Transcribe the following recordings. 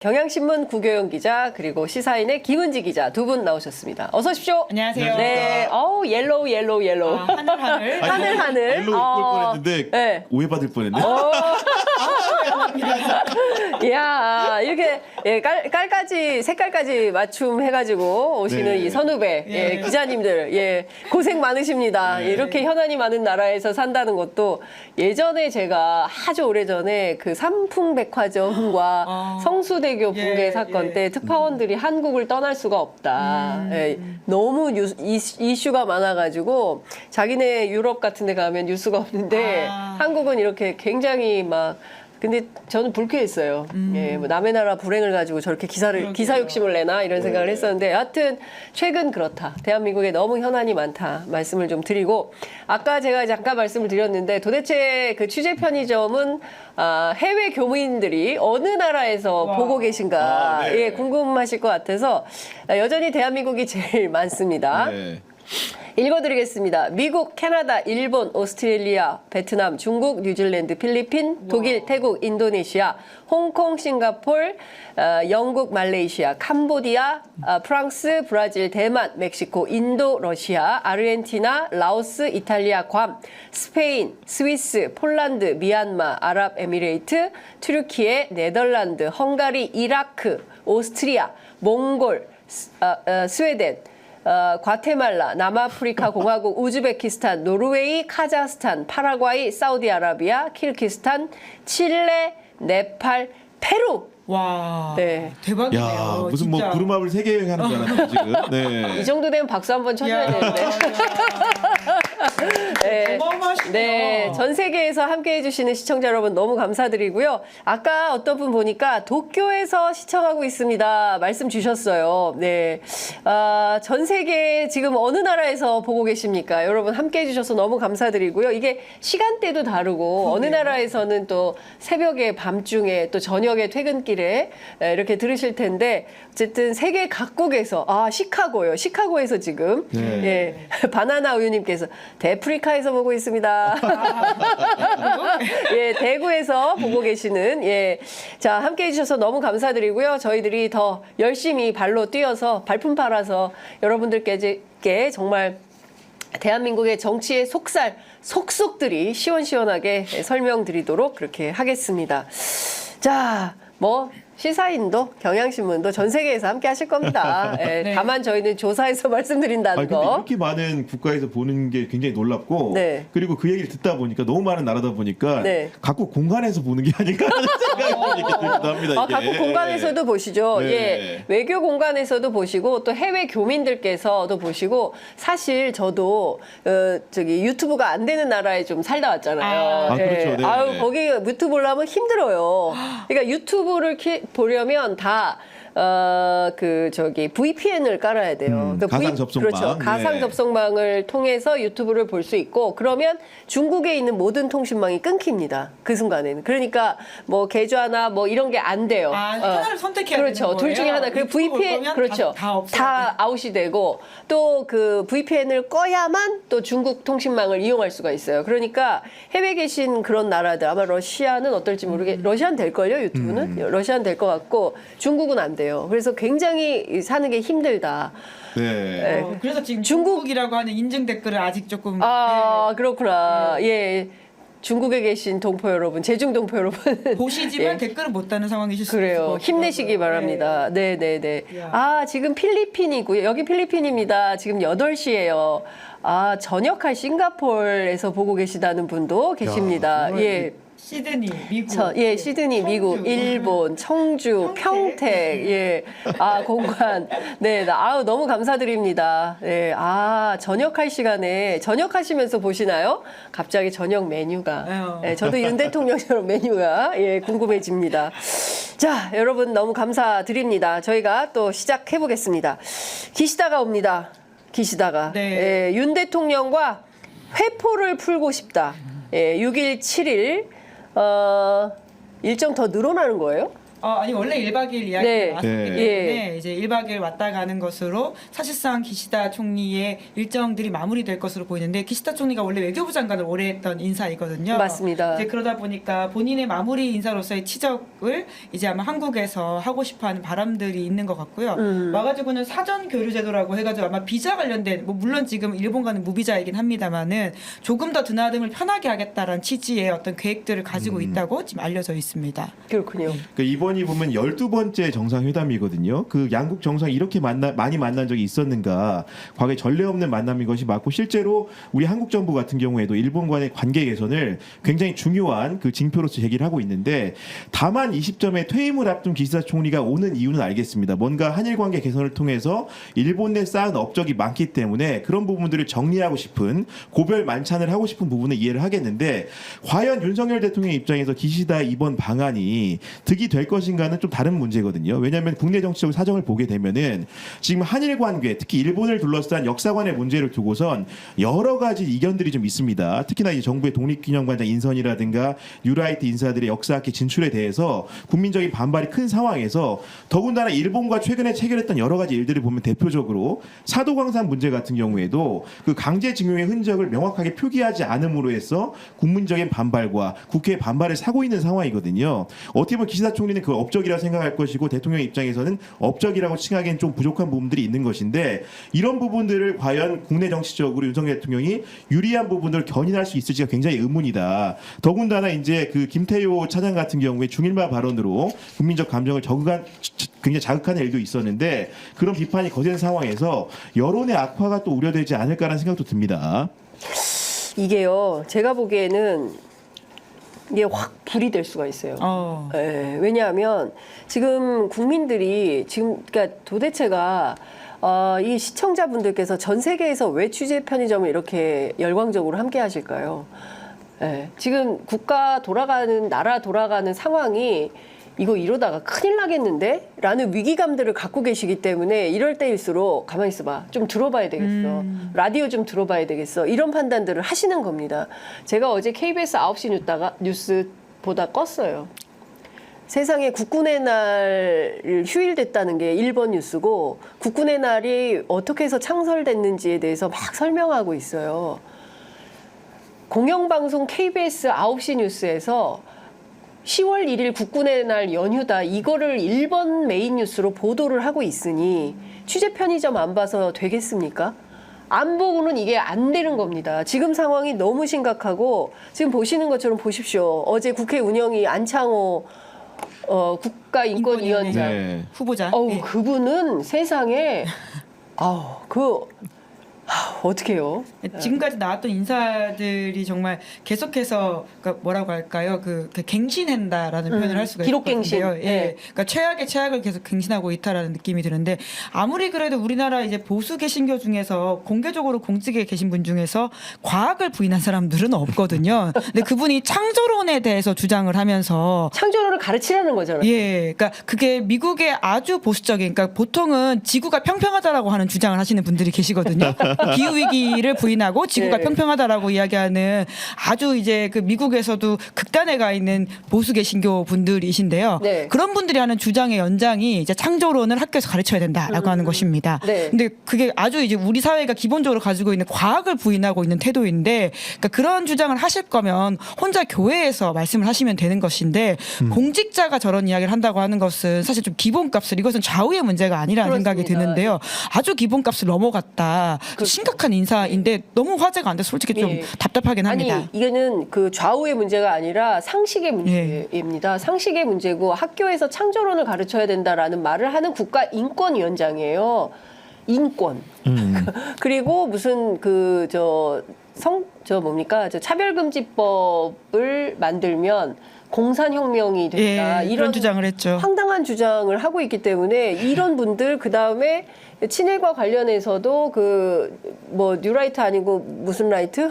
경향신문 구교영 기자 그리고 시사인의 김은지 기자 두 분 나오셨습니다. 어서 오십시오. 안녕하세요. 네, 옐로우. 하늘. 하늘. 옐로우 올 뻔했는데 네. 오해받을 뻔했네. 이야, 이렇게 깔까지 색깔까지 맞춤해가지고 오시는 네. 이 선후배 기자님들 고생 많으십니다. 네. 이렇게 현안이 많은 나라에서 산다는 것도 예전에 제가 아주 오래전에 그 삼풍백화점과 성수대교 붕괴 사건 때 특파원들이 한국을 떠날 수가 없다. 너무 이슈가 많아가지고 자기네 유럽 같은 데 가면 뉴스가 없는데 한국은 이렇게 굉장히 근데 저는 불쾌했어요. 뭐 남의 나라 불행을 가지고 저렇게 기사 욕심을 내나 이런 생각을 했었는데 하여튼 최근 그렇다. 대한민국에 너무 현안이 많다 말씀을 좀 드리고 아까 제가 잠깐 말씀을 드렸는데 도대체 그 취재 편의점은 해외 교민들이 어느 나라에서 보고 계신가 네. 궁금하실 것 같아서 여전히 대한민국이 제일 많습니다. 네. 읽어드리겠습니다. 미국, 캐나다, 일본, 오스트레일리아, 베트남, 중국, 뉴질랜드, 필리핀, 독일, 태국, 인도네시아, 홍콩, 싱가폴, 영국, 말레이시아, 캄보디아, 프랑스, 브라질, 대만, 멕시코, 인도, 러시아, 아르헨티나, 라오스, 이탈리아, 괌, 스페인, 스위스, 폴란드, 미얀마, 아랍에미레이트, 튀르키예, 네덜란드, 헝가리, 이라크, 오스트리아, 몽골, 스웨덴, 과테말라, 남아프리카 공화국, 우즈베키스탄, 노르웨이, 카자흐스탄, 파라과이, 사우디아라비아, 키르기스탄, 칠레, 네팔, 페루. 와, 네. 대박이네요. 야, 무슨 진짜. 뭐 구름합을 3개 여행하는 줄 알았네 지금. 네. 이 정도 되면 박수 한번 쳐줘야 되는데. 네. 어마어마하시네요. 네, 전 세계에서 함께 해주시는 시청자 여러분 너무 감사드리고요. 아까 어떤 분 보니까 도쿄에서 시청하고 있습니다. 말씀 주셨어요. 네, 전 세계 지금 어느 나라에서 보고 계십니까? 여러분 함께 해주셔서 너무 감사드리고요. 이게 시간대도 다르고 어느 나라에서는 또 새벽에 밤중에 또 저녁에 퇴근길에 이렇게 들으실 텐데 어쨌든 세계 각국에서 시카고요. 시카고에서 지금 바나나 우유님께서 대프리카에서 보고 있습니다. 대구에서 보고 계시는 자 함께 해주셔서 너무 감사드리고요. 저희들이 더 열심히 발로 뛰어서 발품 팔아서 여러분들께 정말 대한민국의 정치의 속속들이 시원시원하게 설명드리도록 그렇게 하겠습니다. 자, 시사인도 경향신문도 전 세계에서 함께 하실 겁니다. 다만 저희는 조사해서 말씀드린다는 근데 거. 이렇게 많은 국가에서 보는 게 굉장히 놀랍고 그리고 그 얘기를 듣다 보니까 너무 많은 나라다 보니까 각국 공간에서 보는 게 아닐까 하는 생각이 이렇게 들기도 합니다. 이게. 각국 공간에서도 보시죠. 외교 공간에서도 보시고 또 해외 교민들께서도 보시고 사실 저도 유튜브가 안 되는 나라에 좀 살다 왔잖아요. 그렇죠. 네. 거기 유튜브 보려면 힘들어요. 그러니까 유튜브를 보려면 다 VPN을 깔아야 돼요. 가상 접속망. 그렇죠. 가상 접속망을 통해서 유튜브를 볼 수 있고 그러면 중국에 있는 모든 통신망이 끊깁니다. 그 순간에는. 그러니까 계좌나 이런 게 안 돼요. 하나를 선택해야 그렇죠. 되는 거예요. 둘 중에 하나. 그리고 VPN 그렇죠. 다 아웃이 되고 또 그 VPN을 꺼야만 또 중국 통신망을 이용할 수가 있어요. 그러니까 해외에 계신 그런 나라들 아마 러시아는 어떨지 러시아는 될 걸요. 유튜브는 러시아는 될 것 같고 중국은 안 돼요. 그래서 굉장히 사는 게 힘들다. 그래서 지금 중국이라고 하는 인증 댓글을 아직 조금 그렇구나. 중국에 계신 동포 여러분, 제중 동포 여러분 보시지만 댓글을 못 다는 상황이실 수도 있을 것 같아요. 힘내시기 바랍니다. 네네네. 지금 필리핀이고요. 여기 필리핀입니다. 지금 8시예요. 전역할 싱가포르에서 보고 계시다는 분도 계십니다. 시드니, 미국. 시드니, 미국, 일본, 청주, 평택, 공관. 너무 감사드립니다. 저녁할 시간에, 저녁하시면서 보시나요? 갑자기 저녁 메뉴가. 저도 윤 대통령처럼 메뉴가, 궁금해집니다. 자, 여러분 너무 감사드립니다. 저희가 또 시작해보겠습니다. 기시다가 옵니다. 기시다가. 윤 대통령과 회포를 풀고 싶다. 6일, 7일. 일정 더 늘어나는 거예요? 아니 원래 1박 2일 이야기가 네. 나왔기 네. 때문에 이제 1박 2일 왔다 가는 것으로 사실상 기시다 총리의 일정들이 마무리될 것으로 보이는데 기시다 총리가 원래 외교부 장관을 오래 했던 인사이거든요. 맞습니다. 이제 그러다 보니까 본인의 마무리 인사로서의 치적을 이제 아마 한국에서 하고 싶어하는 바람들이 있는 것 같고요. 와가지고는 사전 교류 제도라고 해가지고 아마 비자 관련된 뭐 물론 지금 일본과는 무비자이긴 합니다만은 조금 더 드나듦을 편하게 하겠다라는 취지의 어떤 계획들을 가지고 있다고 지금 알려져 있습니다. 그렇군요. 그러니까 이번이 보면 12번째 정상회담이거든요. 그 양국 정상이 이렇게 많이 만난 적이 있었는가. 과거에 전례 없는 만남인 것이 맞고 실제로 우리 한국 정부 같은 경우에도 일본과의 관계 개선을 굉장히 중요한 그 징표로서 제기를 하고 있는데 다만 이 시점에 퇴임을 앞둔 기시다 총리가 오는 이유는 알겠습니다. 뭔가 한일 관계 개선을 통해서 일본 내 쌓은 업적이 많기 때문에 그런 부분들을 정리하고 싶은 고별 만찬을 하고 싶은 부분은 이해를 하겠는데 과연 윤석열 대통령 입장에서 기시다 이번 방안이 득이 될 것인가는 좀 다른 문제거든요. 왜냐하면 국내 정치적 사정을 보게 되면은 지금 한일 관계, 특히 일본을 둘러싼 역사관의 문제를 두고선 여러 가지 이견들이 좀 있습니다. 특히나 이 정부의 독립기념관장 인선이라든가 뉴라이트 인사들의 역사학계 진출에 대해서 국민적인 반발이 큰 상황에서 더군다나 일본과 최근에 체결했던 여러 가지 일들을 보면 대표적으로 사도광산 문제 같은 경우에도 그 강제징용의 흔적을 명확하게 표기하지 않음으로 해서 국민적인 반발과 국회의 반발을 사고 있는 상황이거든요. 어떻게 보면 기시다 총리는 그 업적이라 생각할 것이고 대통령 입장에서는 업적이라고 칭하기엔 좀 부족한 부분들이 있는 것인데 이런 부분들을 과연 국내 정치적으로 윤석열 대통령이 유리한 부분들을 견인할 수 있을지가 굉장히 의문이다. 더군다나 이제 그 김태효 차장 같은 경우에 중일마 발언으로 국민적 감정을 굉장히 자극하는 일도 있었는데 그런 비판이 거센 상황에서 여론의 악화가 또 우려되지 않을까라는 생각도 듭니다. 이게요, 제가 보기에는 이게 확 불이 될 수가 있어요. 네, 왜냐하면 지금 국민들이 지금 그러니까 도대체가 이 시청자분들께서 전 세계에서 왜 취재 편의점을 이렇게 열광적으로 함께 하실까요? 네, 지금 국가 돌아가는 나라 돌아가는 상황이 이거 이러다가 큰일 나겠는데? 라는 위기감들을 갖고 계시기 때문에 이럴 때일수록 가만히 있어봐. 좀 들어봐야 되겠어. 라디오 좀 들어봐야 되겠어. 이런 판단들을 하시는 겁니다. 제가 어제 KBS 9시 뉴스 보다 껐어요. 세상에 국군의 날 휴일됐다는 게 1번 뉴스고 국군의 날이 어떻게 해서 창설됐는지에 대해서 막 설명하고 있어요. 공영방송 KBS 9시 뉴스에서 10월 1일 국군의 날 연휴다. 이거를 1번 메인 뉴스로 보도를 하고 있으니 취재 편의점 안 봐서 되겠습니까? 안 보고는 이게 안 되는 겁니다. 지금 상황이 너무 심각하고 지금 보시는 것처럼 보십시오. 어제 국회 운영위 안창호 국가인권위원장 네. 후보자. 네. 그분은 세상에 어떡해요? 지금까지 나왔던 인사들이 정말 계속해서 그러니까 뭐라고 할까요? 그 갱신한다라는 표현을 할 수가 기록 갱신. 있거든요. 예. 그러니까 최악의 최악을 계속 갱신하고 있다라는 느낌이 드는데 아무리 그래도 우리나라 이제 보수 개신교 중에서 공개적으로 공직에 계신 분 중에서 과학을 부인한 사람들은 없거든요. 근데 그분이 창조론에 대해서 주장을 하면서 창조론을 가르치라는 거잖아요. 예. 그러니까 그게 미국의 아주 보수적인 그러니까 보통은 지구가 평평하다라고 하는 주장을 하시는 분들이 계시거든요. 기후 위기를 부인하고 지구가 네. 평평하다라고 이야기하는 아주 이제 그 미국에서도 극단에 가 있는 보수 개신교 분들이신데요. 네. 그런 분들이 하는 주장의 연장이 이제 창조론을 학교에서 가르쳐야 된다라고 하는 것입니다. 네. 근데 그게 아주 이제 우리 사회가 기본적으로 가지고 있는 과학을 부인하고 있는 태도인데 그러니까 그런 주장을 하실 거면 혼자 교회에서 말씀을 하시면 되는 것인데 공직자가 저런 이야기를 한다고 하는 것은 사실 좀 기본값을 이것은 좌우의 문제가 아니라는 그렇습니다. 생각이 드는데요. 아주 기본값을 넘어갔다. 심각한 인사인데 너무 화제가 안 돼서 솔직히 좀 답답하긴 합니다. 아니 이거는 그 좌우의 문제가 아니라 상식의 문제입니다. 상식의 문제고 학교에서 창조론을 가르쳐야 된다라는 말을 하는 국가인권위원장이에요. 인권. 그리고 무슨 차별금지법을 만들면 공산혁명이 된다. 이런 주장을 했죠. 황당한 주장을 하고 있기 때문에 이런 분들 그다음에 친일과 관련해서도 뉴라이트 아니고 무슨 라이트?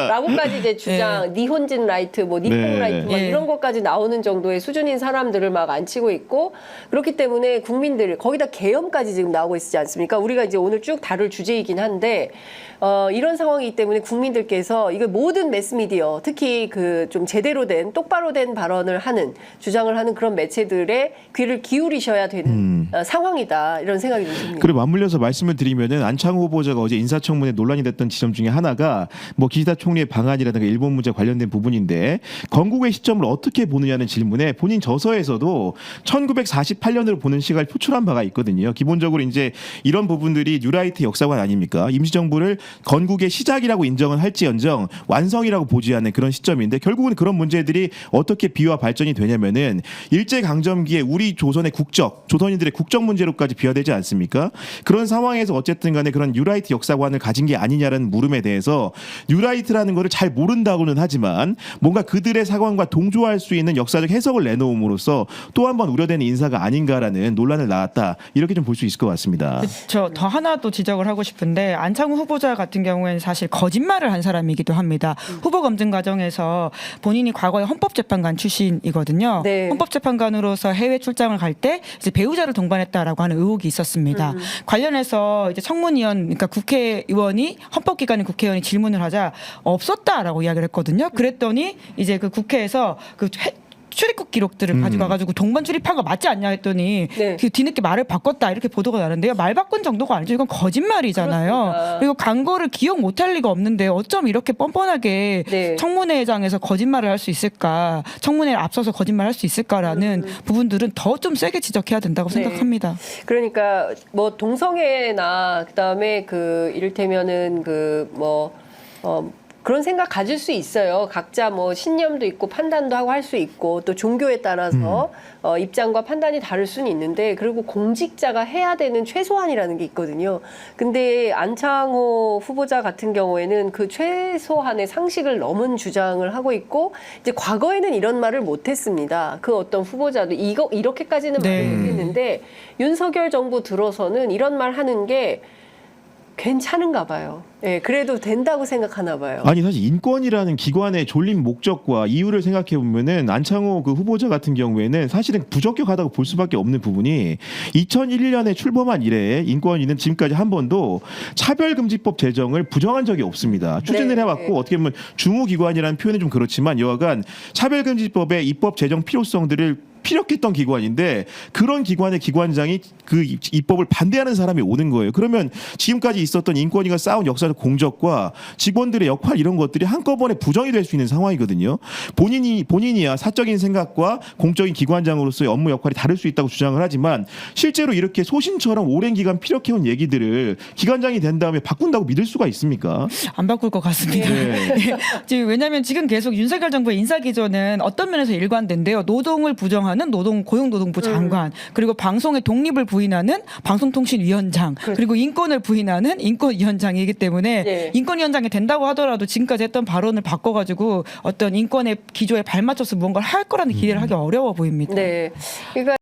라고까지 이제 주장, 니혼진 라이트, 니폰 라이트 이런 것까지 나오는 정도의 수준인 사람들을 막 앉히고 있고 그렇기 때문에 국민들 거기다 계엄까지 지금 나오고 있지 않습니까? 우리가 이제 오늘 쭉 다룰 주제이긴 한데 이런 상황이기 때문에 국민들께서 이거 모든 매스미디어 특히 그 좀 제대로 된 똑바로 된 발언을 하는 주장을 하는 그런 매체들의 귀를 기울이셔야 되는 상황이다 이런 생각이 좀 듭니다. 그리고 맞물려서 말씀을 드리면은 안창호 후보자가 어제 인사청문회 논란이 됐던 지점 중에 하나가 뭐 기시다 총리의 방안이라든가 일본 문제 관련된 부분인데 건국의 시점을 어떻게 보느냐는 질문에 본인 저서에서도 1948년으로 보는 시각을 표출한 바가 있거든요. 기본적으로 이제 이런 부분들이 뉴라이트 역사관 아닙니까? 임시정부를 건국의 시작이라고 인정은 할지언정 완성이라고 보지 않는 그런 시점인데 결국은 그런 문제들이 어떻게 비화 발전이 되냐면은 일제강점기에 우리 조선의 조선인들의 국적 문제로까지 비화되지 않습니까? 그런 상황에서 어쨌든 간에 그런 뉴라이트 역사관을 가진 게 아니냐라는 물음에 대해서 뉴라이트라는 거를 잘 모른다고는 하지만 뭔가 그들의 사관과 동조할 수 있는 역사적 해석을 내놓음으로써 또 한 번 우려되는 인사가 아닌가라는 논란을 낳았다. 이렇게 좀 볼 수 있을 것 같습니다. 그렇죠. 더 하나 또 지적을 하고 싶은데 안창호 후보자 같은 경우에는 사실 거짓말을 한 사람이기도 합니다. 후보 검증 과정에서 본인이 과거에 헌법재판관 출신이거든요. 네. 헌법재판관으로서 해외 출장을 갈 때 이제 배우자를 동반했다라고 하는 의혹이 있었습니다. 관련해서 이제 청문위원, 그러니까 국회의원이 헌법기관의 국회의원이 질문을 하자 없었다라고 이야기를 했거든요. 그랬더니 이제 그 국회에서 그 출입국 기록들을 가져가가지고 동반 출입한 거 맞지 않냐 했더니 네. 그 뒤늦게 말을 바꿨다 이렇게 보도가 나는데요. 말 바꾼 정도가 아니죠. 이건 거짓말이잖아요. 그렇습니다. 그리고 광고를 기억 못할 리가 없는데 어쩜 이렇게 뻔뻔하게 네. 청문회장에서 거짓말을 할 수 있을까? 청문회를 앞서서 거짓말할 수 있을까라는 부분들은 더 좀 세게 지적해야 된다고 네. 생각합니다. 그러니까 뭐 동성애나 그다음에 그 이를테면은 그런 생각 가질 수 있어요. 각자 뭐 신념도 있고 판단도 하고 할 수 있고 또 종교에 따라서 입장과 판단이 다를 수는 있는데 그리고 공직자가 해야 되는 최소한이라는 게 있거든요. 근데 안창호 후보자 같은 경우에는 그 최소한의 상식을 넘은 주장을 하고 있고 이제 과거에는 이런 말을 못했습니다. 그 어떤 후보자도 이렇게까지는 네. 말을 못했는데 윤석열 정부 들어서는 이런 말 하는 게 괜찮은가 봐요. 예, 그래도 된다고 생각하나 봐요. 아니 사실 인권이라는 기관의 존립 목적과 이유를 생각해 보면은 안창호 그 후보자 같은 경우에는 사실은 부적격하다고 볼 수밖에 없는 부분이 2001년에 출범한 이래 인권위는 지금까지 한 번도 차별금지법 제정을 부정한 적이 없습니다. 추진을 네. 해왔고 어떻게 보면 중후기관이라는 표현은 좀 그렇지만 여하간 차별금지법의 입법 제정 필요성들을 피력했던 기관인데 그런 기관의 기관장이 그 입법을 반대하는 사람이 오는 거예요. 그러면 지금까지 있었던 인권위가 쌓은 역사적 공적과 직원들의 역할 이런 것들이 한꺼번에 부정이 될 수 있는 상황이거든요. 본인이야 사적인 생각과 공적인 기관장으로서의 업무 역할이 다를 수 있다고 주장을 하지만 실제로 이렇게 소신처럼 오랜 기간 피력해온 얘기들을 기관장이 된 다음에 바꾼다고 믿을 수가 있습니까? 안 바꿀 것 같습니다. 지금 왜냐하면 지금 계속 윤석열 정부의 인사 기조는 어떤 면에서 일관된데요. 노동을 부정하는 고용노동부 장관, 그리고 방송의 독립을 부인하는 방송통신위원장, 그리고 인권을 부인하는 인권위원장이기 때문에 네. 인권위원장이 된다고 하더라도 지금까지 했던 발언을 바꿔가지고 어떤 인권의 기조에 발맞춰서 무언가를 할 거라는 기대를 하기 어려워 보입니다. 네. 그러니까